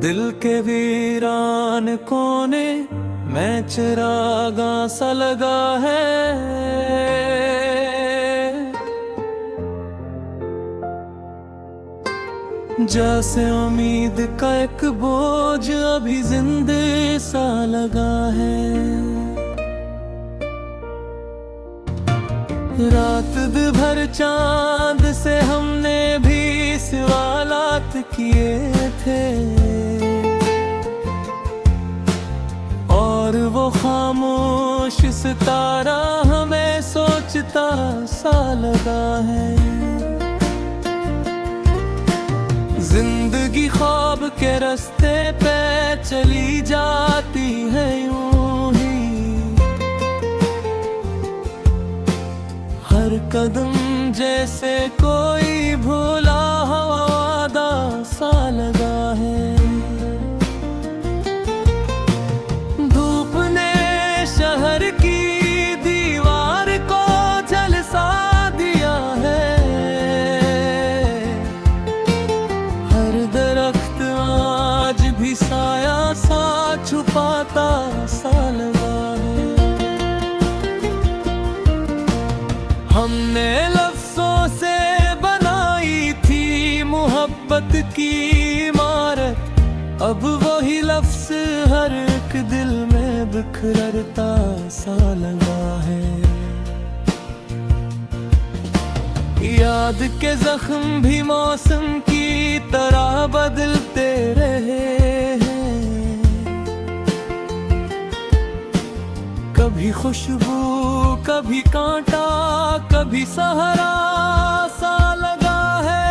दिल के वीरान कोने में चिरागा सा लगा है। जैसे उम्मीद का एक बोझ अभी जिंदे सा लगा है। रात भर चांद से हमने भी सवालात किए थे, और वो खामोश सितारा हमें सोचता सा लगा है। जिंदगी ख्वाब के रास्ते पे चली जाती है यूं ही, हर कदम जैसे कोई भूला हुआ वादा सा लगा है। धूप ने शहर की दीवार को झलसा दिया है। हर दरख्त आज भी साया सा छुपाता सा लगा है। हमने लफ्जों से बनाई थी मोहब्बत की इमारत, अब वही लफ्ज हर एक दिल में बिखरता सा लगा है। याद के जख्म भी मौसम की तरह बदलते रहे हैं, कभी खुशबू कभी कांटा कभी सहारा सा लगा है।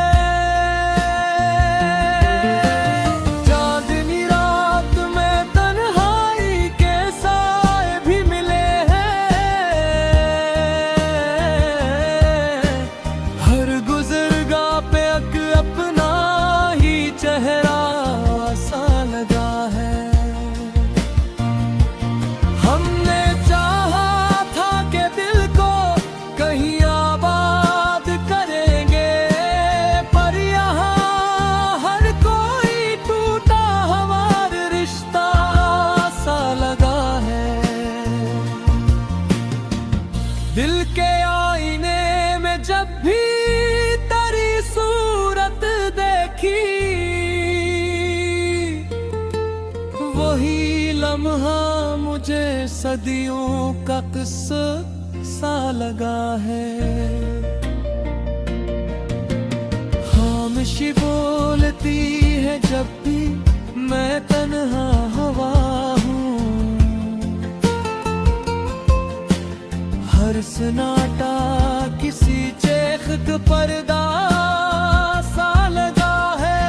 चांदनी रात में तन्हाई के साए भी मिले हैं, हर गुजरगाह पे अपना ही चेहरा सा लगा है। हमने चाहा था कि दिल को कहीं आबाद करेंगे, पर यहाँ हर कोई टूटा हमारा रिश्ता सा लगा है। दिल के आईने में जब भी तेरी सूरत देखी, वही लम्हा मुझे सदियों का किस्सा सा लगा है। खामोशी बोलती है जब भी मैं तन्हा हवा हूँ, हर सन्नाटा किसी चेख का पर्दा सा लगा है।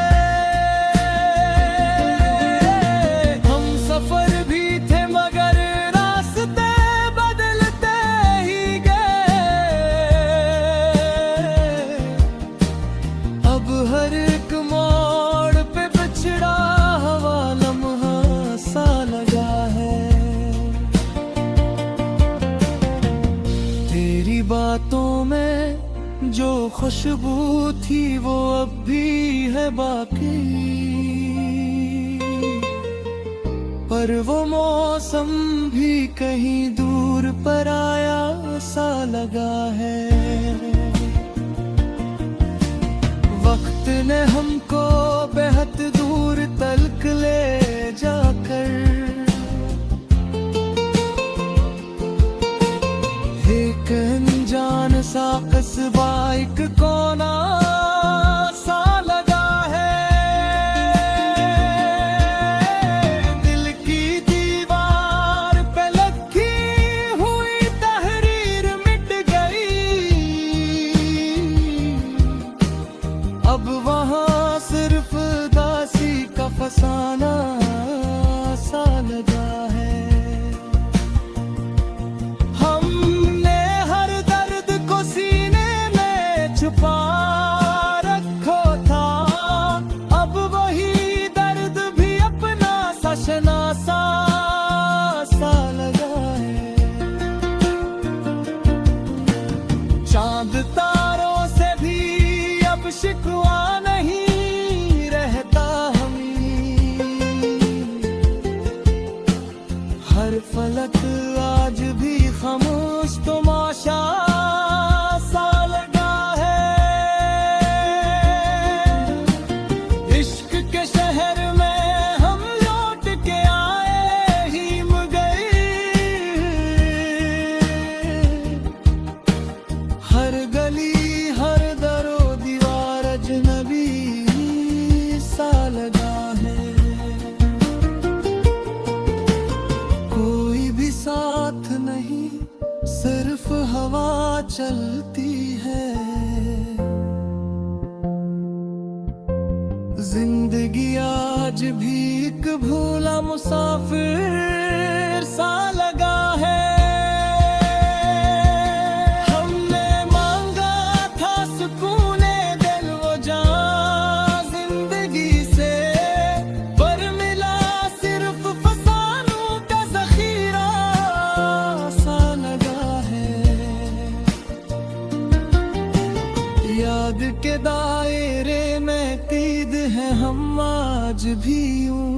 हम सफर भी थे मगर रास्ते बदलते ही गए, अब हर एक मोड़ पे बिछड़ा हुआ लम्हा सा लगा है। तेरी बातों में जो खुशबू थी वो अब भी है बाकी, पर वो मौसम भी कहीं दूर पर आया सा लगा है। वक्त ने हमको बेहद दूर तलक ले जाकर एक अनजान सा कस्बा एक कोना सा लगा है। दिल की दीवार पे लगी हुई तहरीर मिट गई, अब वहाँ सिर्फ दासी का फसाना सा लगा है। हमने हर दर्द को सीने में छुपा रखो था, अब वही दर्द भी अपना सशना सा लगा है। चांद तारों से भी अब शिकवा नहीं रहता हमें, हर फलक आज भी खामोश तमाशा सा लगा है। इश्क के शहर में हम लौट के आए हिम गए। हर गली हर दरो दीवार अजनबी सा लगा है। कोई भी साथ नहीं सिर्फ हवा चलती है। जिंदगी आज भी एक भूला मुसाफिर सा लगा है। हमने मांगा था सुकूने दिल वो जान जिंदगी से, पर मिला सिर्फ फसानों का ज़ख़ीरा सा लगा है। याद के दायरे में कैद है हम आज भी यूं।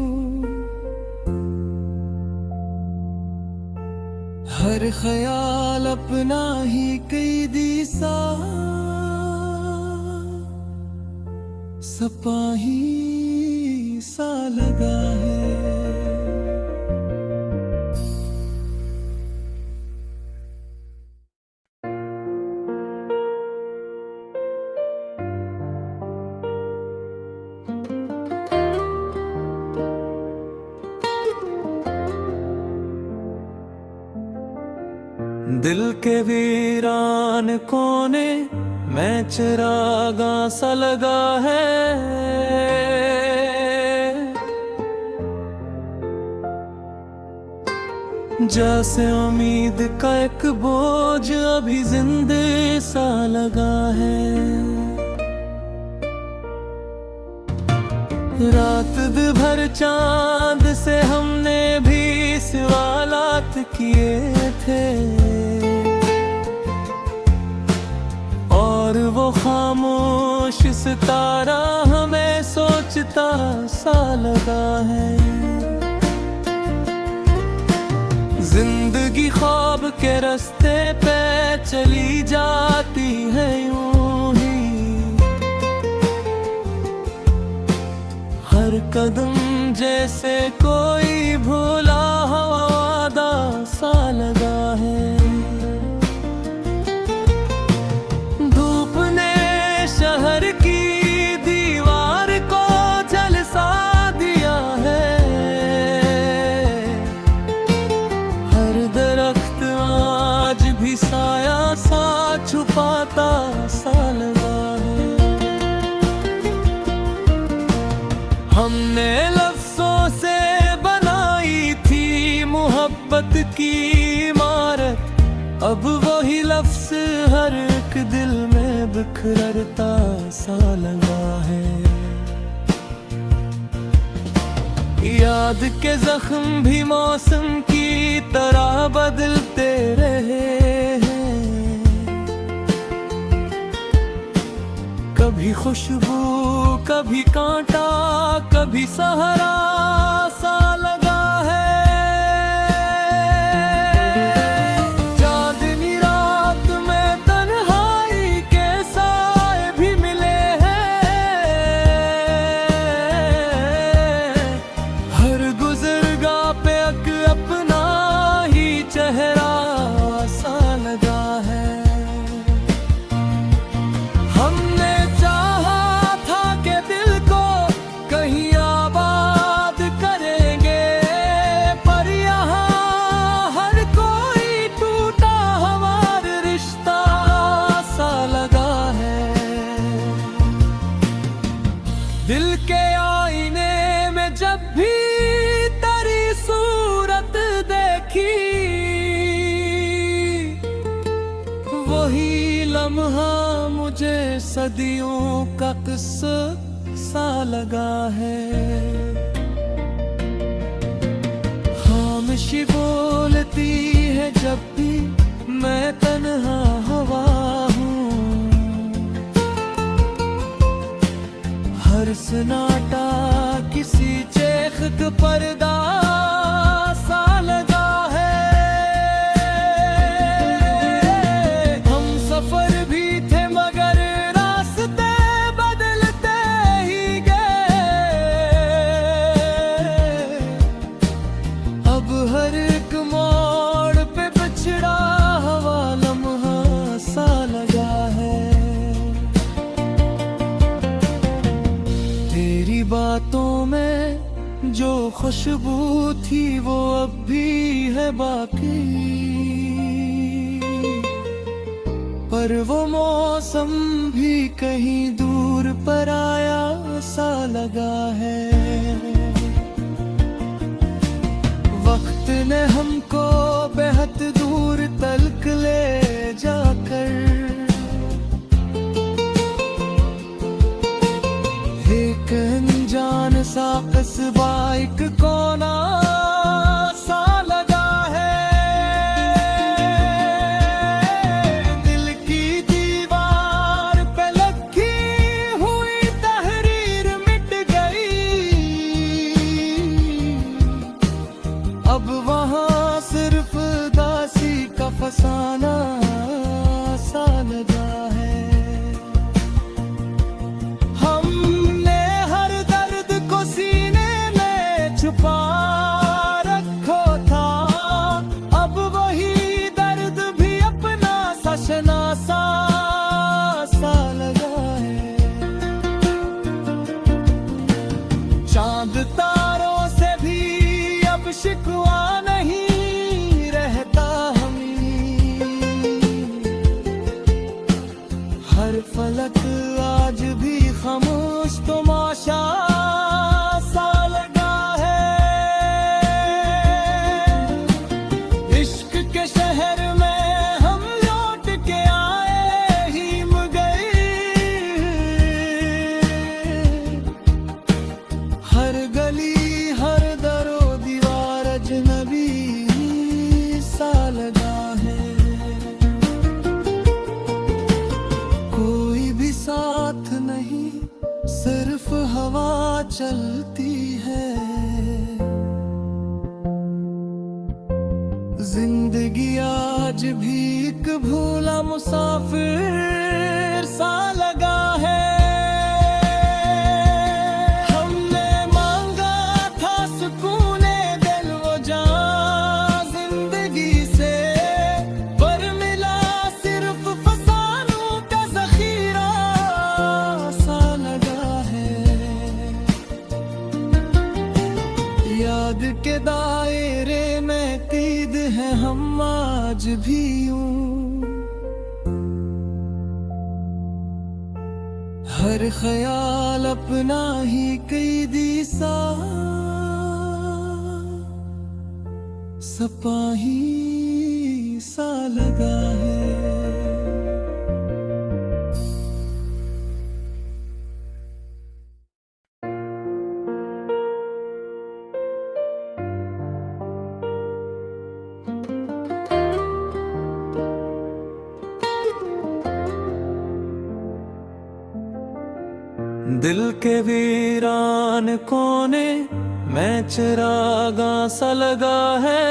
हर ख्याल अपना ही कैदी सा सपाही सा लगा है। दिल के वीरान कोने में चिरागा सा लगा है। जैसे उम्मीद का एक बोझ अभी जिंदे सा लगा है। रात भर चांद से हमने भी सवालात किए थे, और वो खामोश सितारा हमें सोचता सा लगा है। जिंदगी ख्वाब के रास्ते पे चली जाती है यूं ही। हर कदम जैसे कोई भूला हुआ वादा सा लगा है। धूप ने शहर की दीवार को झलसा दिया है। हर दरख्त आज भी साया सा छुपाता सा लगा है। हमने लफ्जों से बनाई थी मोहब्बत की इमारत, अब वही लफ्ज हर एक दिल में बिखरता सा लगा है। याद के जख्म भी मौसम की तरह बदलते रहे हैं। कभी खुशबू कभी कांटा कभी सहारा सा लगा है। चांदनी रात में तन्हाई के साए भी मिले हैं। हर गुज़रगा पे अपना ही चेहरा सा लगा है। हमने चाहा था कि दिल को कहीं आबाद करेंगे, पर यहाँ हर कोई टूटा हमारा रिश्ता सा लगा है। दिल के आईने में जब भी तेरी सूरत देखी, वही लम्हा मुझे सदियों का किस्सा सा लगा है। खामोशी बोलती है जब भी मैं तन्हा हवा हूँ। हर सन्नाटा किसी चेख का पर्दा सा लगा खुशबू थी वो अब भी है बाकी, पर वो मौसम भी कहीं दूर पर आया सा लगा है। वक्त ने हमको बेहद दूर तलक ले जाकर एक अनजान सा कस्बा एक कोना सा लगा है। दिल की दीवार पे लगी हुई तहरीर मिट गई, अब वहाँ सिर्फ दासी का फसाना सा लगा है। छुपा रखो था, अब वही दर्द भी अपना सशना सा लगा है। चांद तारों से भी अब शिकवा नहीं रहता हमें, हर फलक आज भी खामोश तमाशा सिर्फ हवा चलती है। जिंदगी आज भी एक भूला मुसाफिर सा लगा है। हमने मांगा था सुकूने दिल वो जान जिंदगी से, पर मिला सिर्फ फसानों का ज़ख़ीरा सा लगा। याद के दायरे में कैद है हम आज भी यूं, हर ख्याल अपना ही कैदी सा सपाही सा लगा है। दिल के वीरान कोने में चिरागा सा लगा है।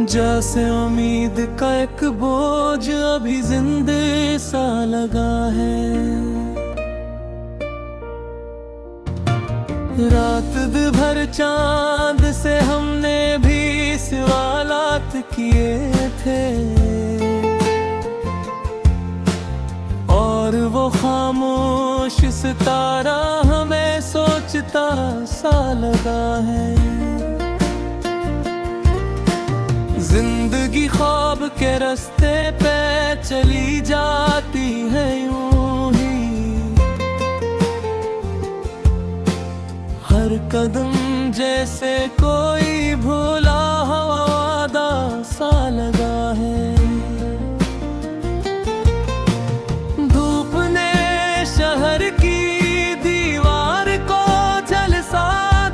जैसे उम्मीद का एक बोझ अभी जिंदे सा लगा है। रात भर चांद से हमने भी सवालात किए थे, और वो खामोश सितारा हमें सोचता सा लगा है। जिंदगी ख्वाब के रास्ते पे चली जाती है यूं ही, हर कदम जैसे कोई भूला हुआ वादा सा लगा है। धूप ने शहर की दीवार को झलसा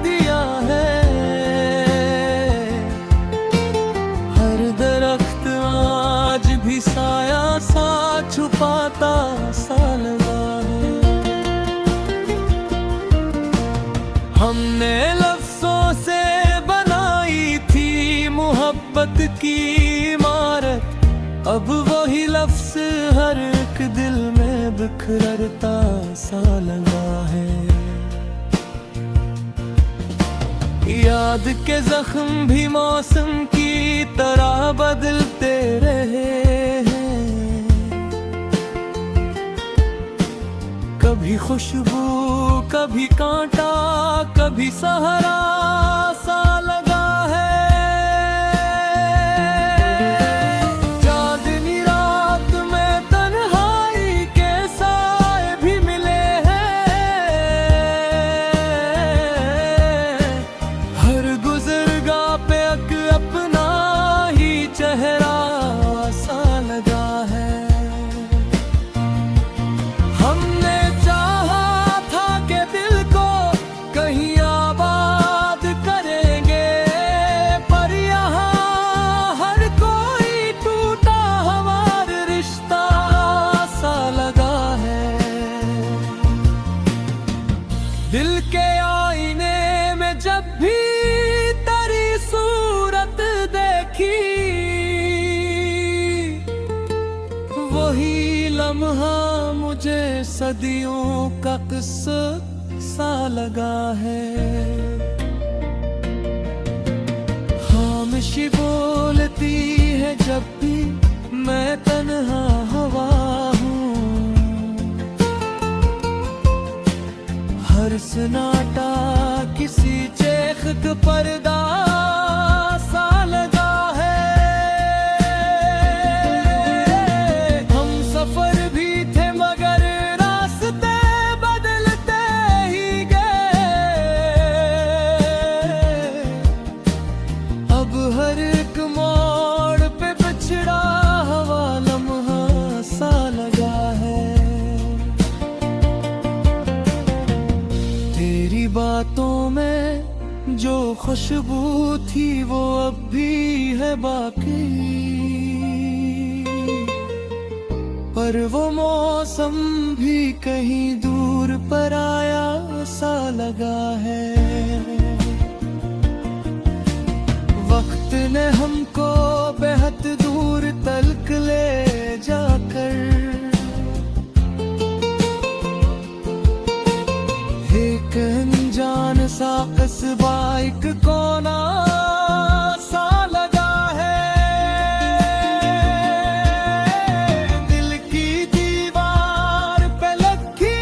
दिया है, हर दरख्त आज भी साया सा छुपाता सा लगा है। हमने लफ्जों से बनाई थी मोहब्बत की इमारत, अब वही लफ्ज हर एक दिल में बिखरता सा लगा है। याद के जख्म भी मौसम की तरह बदलते रहे हैं, कभी खुशबू कभी कांटा कभी सहारा सा लगा है। चांदनी रात में तन्हाई के साए भी मिले हैं। हर गुजरगाह पे अपना ही चेहरा सा लगा है। हमने चाहा था कि दिल को कहीं आबाद करेंगे, पर यहाँ हर कोई टूटा हमारा रिश्ता सा लगा है। दिल के आईने में जब भी तेरी सूरत देखी, वही लम्हा मुझे सदियों का किस्सा सा लगा है। खामोशी बोलती है जब भी मैं तन्हा हवा हूँ। हर सन्नाटा किसी चेख का पर्दा सा लगा है। हम सफर भी थे मगर रास्ते बदलते ही गए। अब हर एक मोड़ पे बिछड़ा हुआ लम्हा सा लगा है। तेरी बातों में जो खुशबू थी वो अब भी है बाकी, पर वो मौसम भी कहीं दूर पर आया सा लगा है। वक्त ने हमको बेहद दूर तलक ले जाकर एक अनजान सा कस्बा एक कोना सा लगा है। दिल की दीवार पे लगी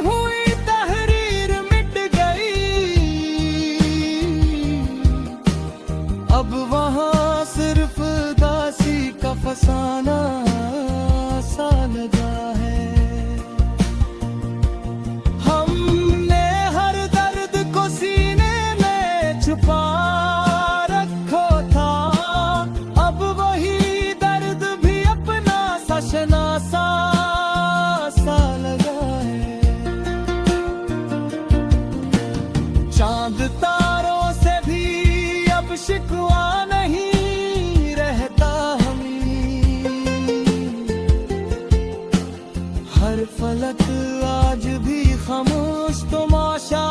हुई तहरीर मिट गई। अब वहाँ सिर्फ दासी का फसाना सा लगा है। हमने हर दर्द को सीने में छुपा रखो था, अब वही दर्द भी अपना सशना सा लगा है। चांद तारों से भी अब शिकवा नहीं रहता हमें। हर फलक आज भी खामोश तमाशा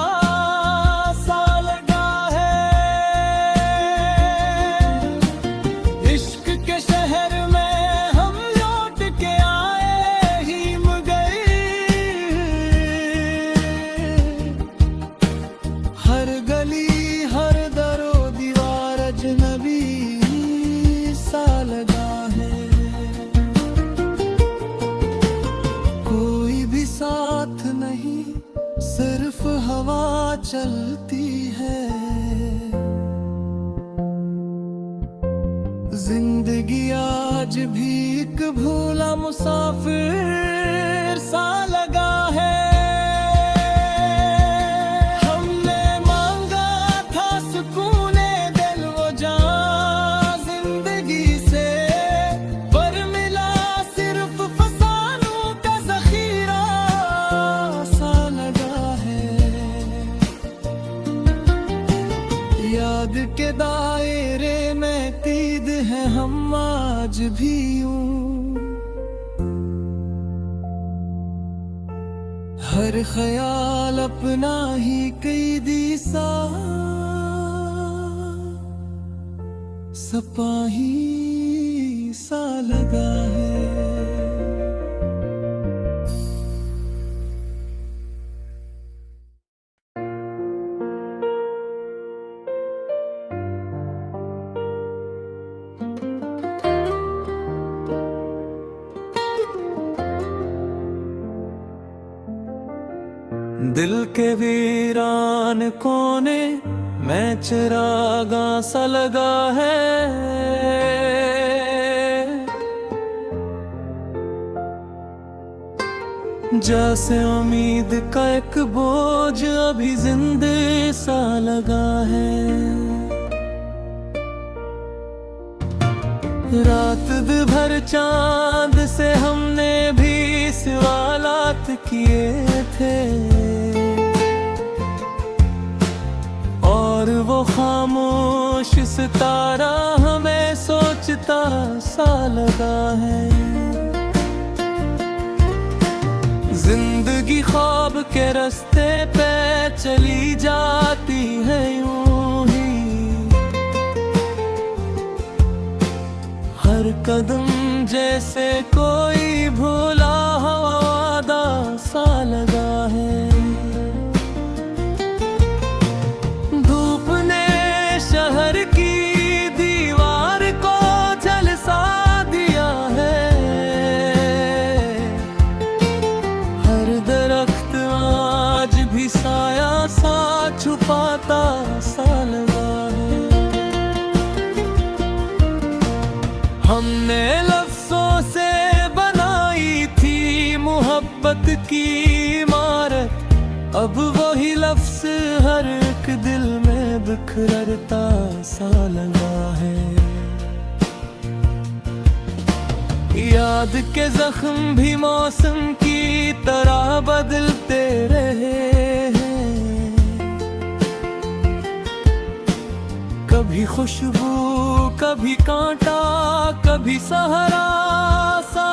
सा लगा है। इश्क के शहर में हम लौट के आए ही गए। हर गली हर दरो दीवार अजनबी सा लगा है। कोई भी साथ नहीं सिर्फ हवा चलती है। जिंदगी आज भी एक भूला मुसाफिर सा लगा है। हमने मांगा था सुकूने दिल वो जान जिंदगी से, पर मिला सिर्फ फसानों का ज़ख़ीरा सा लगा है। याद के दायरे में कैद है हम आज भी यूं। हर ख्याल अपना ही कैदी सा सपाही सा लगा है। दिल के वीरान कोने में चिरागा सा लगा है। जैसे उम्मीद का एक बोझ अभी जिंदे सा लगा है। रात भर चांद से हमने भी सवालात किए थे, और वो खामोश सितारा हमें सोचता सा लगा है। जिंदगी ख्वाब के रास्ते पे चली जाती है यूं ही, हर कदम जैसे कोई भूला हुआ वादा सा लगा है। धूप ने शहर की दीवार को झलसा दिया है, आज भी साया सा छुपाता सा लगा है। हमने लफ्जों से बनाई थी मोहब्बत की इमारत, अब वही लफ्ज हर एक दिल में बिखरता सा लगा है। याद के जख्म भी मौसम की तरह बदलते रहे हैं, कभी खुशबू कभी कांटा कभी सहारा सा